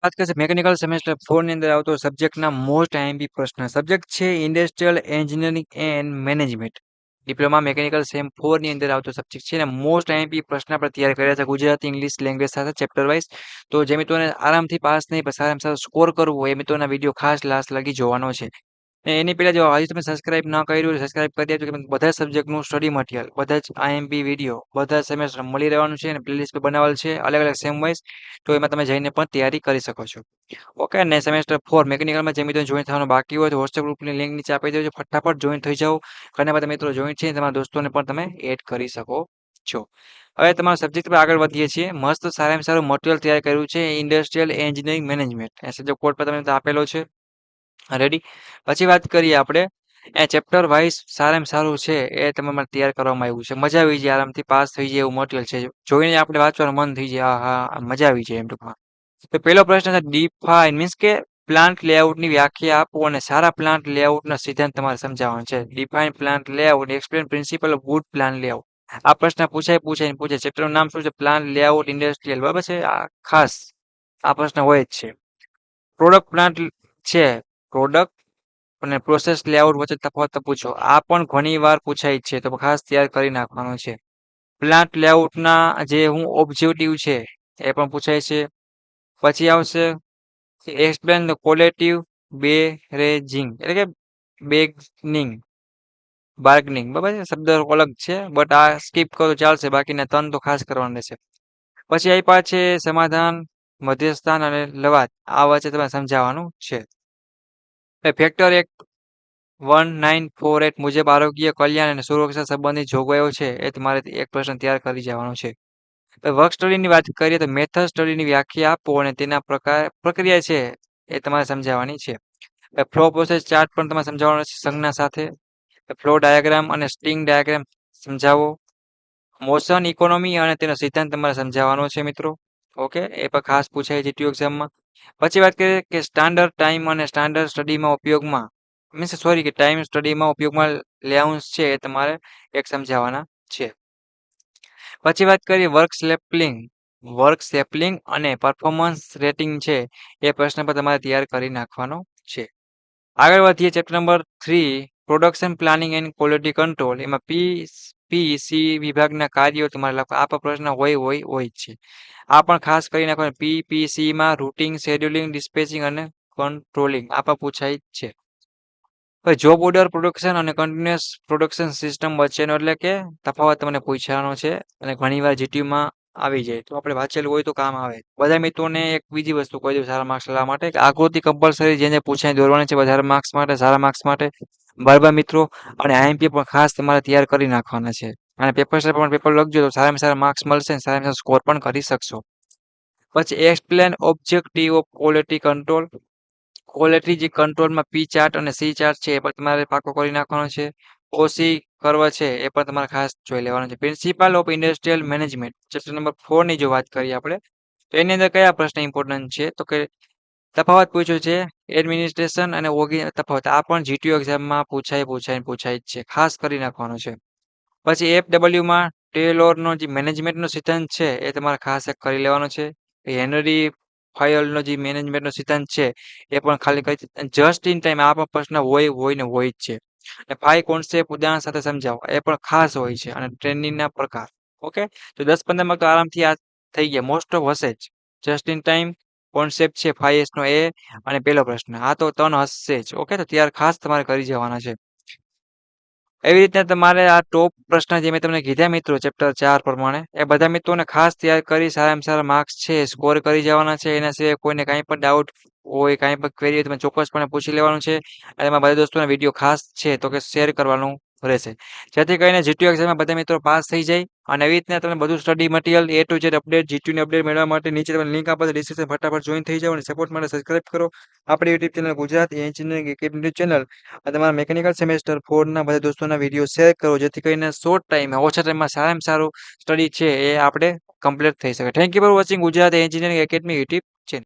વાત કરીએ mechanical semester 4 ની અંદર આવતો સબ્જેક્ટના મોસ્ટ આઈએમપી પ્રશ્ન. સબ્જેક્ટ છે industrial engineering and management. Diploma mechanical sem 4 ની અંદર આવતો સબ્જેક્ટ છે અને મોસ્ટ આઈએમપી પ્રશ્ન આપણે તૈયાર કર્યા છે ગુજરાતી ઇંગ્લિશ લેંગ્વેજ સાથે ચેપ્ટર વાઇઝ. તો જે મિત્રોને આરામથી પાસ નહીં પણ સારામાં સારો સ્કોર કરવો હોય એ મિત્રોના વિડીયો ખાસ લાસ્ટ લગી જોવાનો છે. એની પહેલા જો હજી તમે સબસ્ક્રાઇબ ન કર્યું હોય સબસ્ક્રાઇબ કરી દેજો કે બધા સબ્જેક્ટનું સ્ટડી મટીરિયલ બધા જ આઈએમપી વિડીયો બધા સેમેસ્ટર મળી રહેવાનું છે અને પ્લેલિસ્ટ પર બનાવેલ છે અલગ અલગ સેમ વાઇઝ. તો એમાં તમે જઈને પણ તૈયારી કરી શકો છો. ઓકે ને સેમેસ્ટર 4 મેકેનિકલમાં જે મિત્રો જોઈન થવાનું બાકી હોય તો વોટ્સએપ ગ્રુપની લિંક નીચે આપી દેજો ફટાફટ જોઈન થઈ જાઓ. ઘણા બધા મિત્રો જોઈન છે તમારા દોસ્તોને પણ તમે એડ કરી શકો છો. હવે તમારા સબ્જેક્ટ પર આગળ વધીએ છીએ. મસ્ત સારામાં સારું મટીરિયલ તૈયાર કર્યું છે ઇન્ડસ્ટ્રીયલ એન્જિનિયરિંગ મેનેજમેન્ટ. એ સબ્જેક્ટ કોડ પર તમને આપેલો છે. રેડી. પછી વાત કરીએ આપણે એ ચેપ્ટર વાઇઝ સારામાં સારું છે એ તમારે તૈયાર કરવામાં આવ્યું છે. મજા આવી જાય આરામથી પાસ થઈ જાય એવું મટીરિયલ છે. જોઈને આપણે વાંચવાનું મન થઈ જાય હા મજા આવી જાય એમ ટૂંકમાં. તો પહેલો પ્રશ્ન છે ડિફાઇન મીન્સ કે પ્લાન્ટ લેઆઉટની વ્યાખ્યા આપો અને સારા પ્લાન્ટ લેઆઉટના સિદ્ધાંત તમારે સમજાવવાનો છે. Define plant layout explain principal of good plan layout. આ પ્રશ્ન પૂછે ચેપ્ટરનું નામ શું છે પ્લાન્ટ લેઆઉટ ઇન્ડસ્ટ્રીયલ બરાબર છે. આ ખાસ આ પ્રશ્ન હોય જ છે. પ્રોડક્ટ પ્લાન્ટ છે પ્રોડક્ટ અને પ્રોસેસ લેઆઉટ વચ્ચે તફાવત પૂછો. આ પણ ઘણી વાર પૂછાય છે તો ખાસ તૈયાર કરી નાખવાનું છે. પ્લાન્ટ લેઆઉટના જે હું ઓબ્જેક્ટિવ છે એ પણ પૂછાય છે. પછી આવશે એક્સપ્લેન ધ કોલેટિવ બેરેજિંગ એટલે કે બેગનિંગ બાર્ગનિંગ બરાબર છે. શબ્દ અલગ છે બટ આ સ્કીપ કરો ચાલશે બાકીના ત્રણ તો ખાસ કરવાના રહેશે. પછી આપ્યા છે સમાધાન મધ્યસ્થાન અને લવાદ. આ વચ્ચે તમારે સમજાવવાનું છે. ફેક્ટર એક્ટ 1948 મુજબ આરોગ્ય કલ્યાણ અને સુરક્ષા સંબંધિત જોગવાઈઓ છે એ તમારે એક પ્રશ્ન તૈયાર કરી જવાનો છે. વર્ક સ્ટડીની વાત કરીએ તો મેથડ સ્ટડીની વ્યાખ્યા આપો અને તેના પ્રક્રિયા છે એ તમારે સમજાવવાની છે. ફ્લો પ્રોસેસ ચાર્ટ પણ તમારે સમજાવવાનો છે સંજ્ઞા સાથે. ફ્લો ડાયાગ્રામ અને સ્ટિંગ ડાયાગ્રામ સમજાવો. મોશન ઇકોનોમી અને તેનો સિદ્ધાંત તમારે સમજાવવાનો છે મિત્રો. ઓકે એ પણ ખાસ પૂછાય છે જીટીયુ એક્ઝામમાં. પછી વાત કરીએ કે સ્ટાન્ડર્ડ ટાઈમ અને સ્ટાન્ડર્ડ સ્ટડીમાં ઉપયોગમાં મીન્સ સોરી કે ટાઈમ સ્ટડીમાં ઉપયોગમાં લેઆઉન્સ છે એ તમારે એક સમજાવવાના છે. પછી વાત કરીએ વર્ક સેપલિંગ અને પરફોર્મન્સ રેટિંગ છે એ પ્રશ્ન પર તમારે તૈયાર કરી નાખવાનો છે. આગળ વધીએ chapter number 3 production planning and quality control. એમાં પીસી વિભાગના કાર્યો તમારે લખવા. આ પણ પ્રશ્ન હોય જ છે. આ પણ ખાસ કરી નાખવાનું. પીપીસીમાં રૂટિંગ શેડ્યુલિંગ ડિસ્પેચિંગ અને કંટ્રોલિંગ આ પણ પૂછાય જ છે. જોબ ઓર્ડર પ્રોડક્શન અને કન્ટિન્યુઅસ પ્રોડક્શન સિસ્ટમ વચ્ચેનો એટલે કે તફાવત તમને પૂછવાનો છે અને ઘણીવાર જીટીયુમાં આવી જાય તો આપણે વાંચેલું હોય તો કામ આવે. બધા મિત્રોને એક બીજી વસ્તુ કહી દઉં સારા માર્ક્સ લાવવા માટે આકૃતિ કમ્પલસરી જેને પૂછાય દોરવાની છે વધારે માર્ક્સ માટે સારા માર્ક્સ માટે બરાબર મિત્રો. અને આઈએમપી પણ ખાસ તમારે તૈયાર કરી નાખવાના છે અને પેપર લખજો તો સારામાં સારા માર્ક્સ મળશે અને સારામાં સારા સ્કોર પણ કરી શકશો. પછી explain objective of quality control. Quality જે કંટ્રોલમાં પી ચાર્ટ અને સી ચાર્ટ છે એ પણ તમારે પાકો કરી નાખવાનો છે. ઓસી કર્વ છે એ પણ તમારે ખાસ જોઈ લેવાનો છે. Principal of industrial management chapter number 4 ની જો વાત કરીએ આપણે તો એની અંદર કયા પ્રશ્ન ઇમ્પોર્ટન્ટ છે તો કે તફાવત પૂછ્યો છે એડમિનિસ્ટ્રેશન અને તફાવત. આ પણ જીટીયુ એક્ઝામમાં પૂછાય જ છે ખાસ કરી નાખવાનો છે. પછી એફડબલ્યુમાં ટેલોરનો જે મેનેજમેન્ટનો સિદ્ધાંત છે એ તમારે ખાસ એક કરી લેવાનો છે. હેનરી ફાયલનો જે મેનેજમેન્ટનો સિદ્ધાંત છે એ પણ ખાલી કરી જસ્ટ ઇન ટાઈમ આ પણ પ્રશ્ન હોય જ છે. અને 5 કોન્સેપ્ટ ઉદાહરણ સાથે સમજાવો એ પણ ખાસ હોય છે અને ટ્રેનિંગના પ્રકાર. ઓકે તો 10-15 માર્ક તો આરામથી આ થઈ ગયા મોસ્ટ ઓફ હશે જ. જસ્ટ ઇન ટાઈમ કોન્સેપ્ટ છે 5S નો એ અને પહેલો પ્રશ્ન આ તો 3 હશે જ. ઓકે તો ત્યાર ખાસ તમારે કરી જવાના છે. એવી રીતના તમારે આ ટોપ પ્રશ્ન જે મેં તમને કીધા મિત્રો ચેપ્ટર 4 પ્રમાણે એ બધા મિત્રોને ખાસ તૈયાર કરી સારામાં સારા માર્ક્સ છે સ્કોર કરી જવાના છે. એના સિવાય કોઈને કાંઈ પણ ડાઉટ હોય કાંઈ પણ ક્વેરી હોય તમે ચોક્કસપણે પૂછી લેવાનું છે અને એમાં બધા દોસ્તોના વિડીયો ખાસ છે તો કે શેર કરવાનું રહેશે જેથી કરીને જીટીયુ એક્ઝામમાં બધા મિત્રો પાસ થઈ જાય. અને એવી રીતના તમે બધું study material A to Z update જીટીયુની અપડેટ મેળવવા માટે નીચે તમને લિંક આપો ડિસ્ક્રિપ્શન ફટાફટ જોઈન થઈ જાઓ અને સપોર્ટ માટે સબસ્ક્રાઇબ કરો આપણી YouTube channel Gujarat engineering academy channel અને તમારા મેકેનિકલ સેમેસ્ટર 4 ના બધા દોસ્તોના વિડીયો શેર કરો જેથી કરીને શોર્ટ ટાઈમે ઓછા ટાઈમમાં સારામાં સારું સ્ટડી છે એ આપણે કમ્પ્લીટ થઈ શકે. Thank you for watching Gujarat engineering academy YouTube channel.